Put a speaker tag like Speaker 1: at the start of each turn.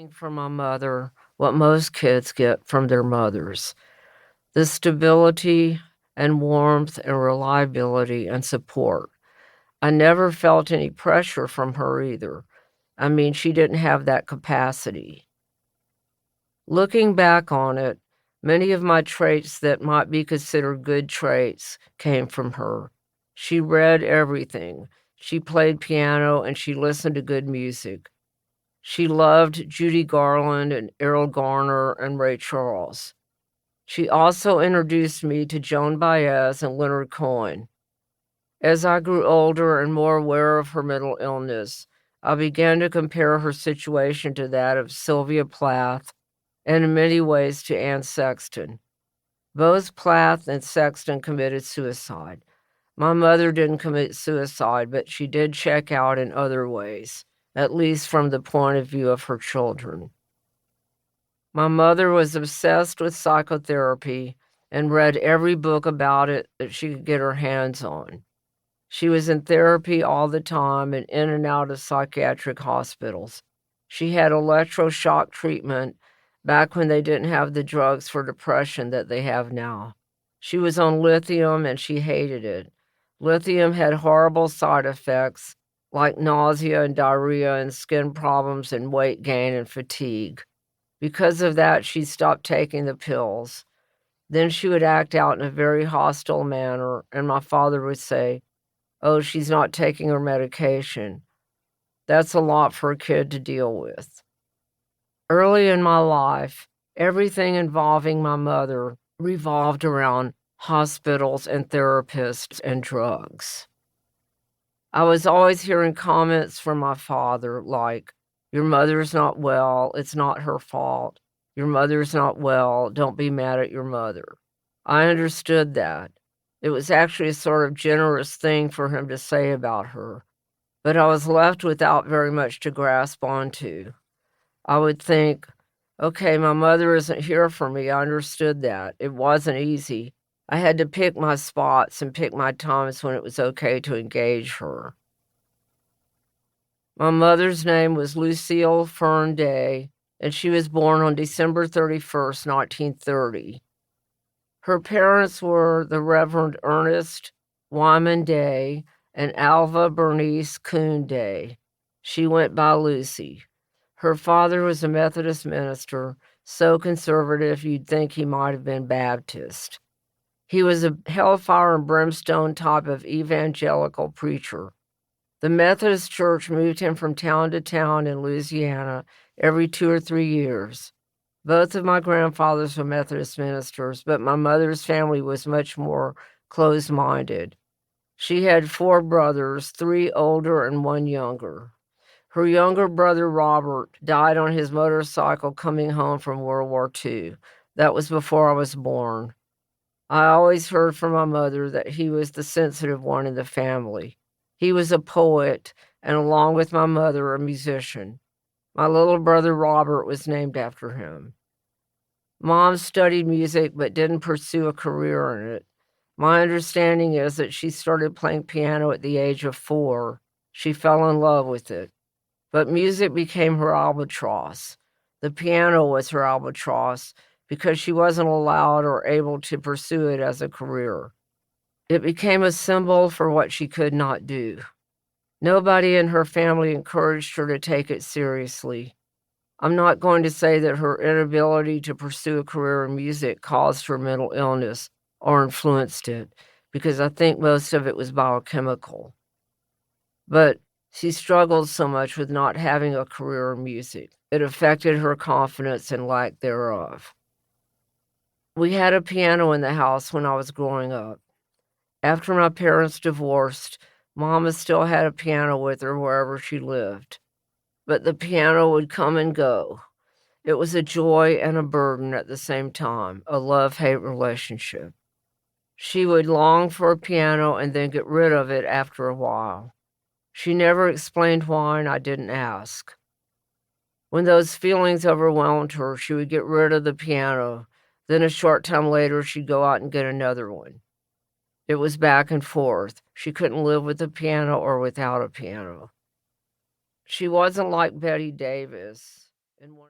Speaker 1: getting from my mother what most kids get from their mothers: the stability and warmth and reliability and support. I never felt any pressure from her either. I mean, she didn't have that capacity. Looking back on it, many of my traits that might be considered good traits came from her. She read everything. She played piano and she listened to good music. She loved Judy Garland and Errol Garner and Ray Charles. She also introduced me to Joan Baez and Leonard Cohen. As I grew older and more aware of her mental illness, I began to compare her situation to that of Sylvia Plath and in many ways to Anne Sexton. Both Plath and Sexton committed suicide. My mother didn't commit suicide, but she did check out in other ways, at least from the point of view of her children. My mother was obsessed with psychotherapy and read every book about it that she could get her hands on. She was in therapy all the time and in and out of psychiatric hospitals. She had electroshock treatment back when they didn't have the drugs for depression that they have now. She was on lithium and she hated it. Lithium had horrible side effects like nausea and diarrhea and skin problems and weight gain and fatigue. Because of that, she stopped taking the pills. Then she would act out in a very hostile manner, and my father would say, "Oh, she's not taking her medication." That's a lot for a kid to deal with. Early in my life, everything involving my mother revolved around hospitals and therapists and drugs. I was always hearing comments from my father like, "Your mother's not well, it's not her fault. Your mother's not well, don't be mad at your mother." I understood that. It was actually a sort of generous thing for him to say about her, but I was left without very much to grasp onto. I would think, okay, my mother isn't here for me. I understood that. It wasn't easy. I had to pick my spots and pick my times when it was okay to engage her. My mother's name was Lucille Fern Day, and she was born on December 31st, 1930. Her parents were the Reverend Ernest Wyman Day and Alva Bernice Coon Day. She went by Lucy. Her father was a Methodist minister, so conservative you'd think he might have been Baptist. He was a hellfire and brimstone type of evangelical preacher. The Methodist Church moved him from town to town in Louisiana every 2 or 3 years. Both of my grandfathers were Methodist ministers, but my mother's family was much more closed-minded. She had 4 brothers, 3 older and 1 younger. Her younger brother, Robert, died on his motorcycle coming home from World War II. That was before I was born. I always heard from my mother that he was the sensitive one in the family. He was a poet, and along with my mother, a musician. My little brother Robert was named after him. Mom studied music but didn't pursue a career in it. My understanding is that she started playing piano at the age of 4. She fell in love with it. But music became her albatross. The piano was her albatross because she wasn't allowed or able to pursue it as a career. It became a symbol for what she could not do. Nobody in her family encouraged her to take it seriously. I'm not going to say that her inability to pursue a career in music caused her mental illness or influenced it, because I think most of it was biochemical. But she struggled so much with not having a career in music. It affected her confidence and lack thereof. We had a piano in the house when I was growing up. After my parents divorced, Mama still had a piano with her wherever she lived. But the piano would come and go. It was a joy and a burden at the same time, a love-hate relationship. She would long for a piano and then get rid of it after a while. She never explained why, and I didn't ask. When those feelings overwhelmed her, she would get rid of the piano. Then a short time later, she'd go out and get another one. It was back and forth. She couldn't live with a piano or without a piano. She wasn't like Betty Davis. And one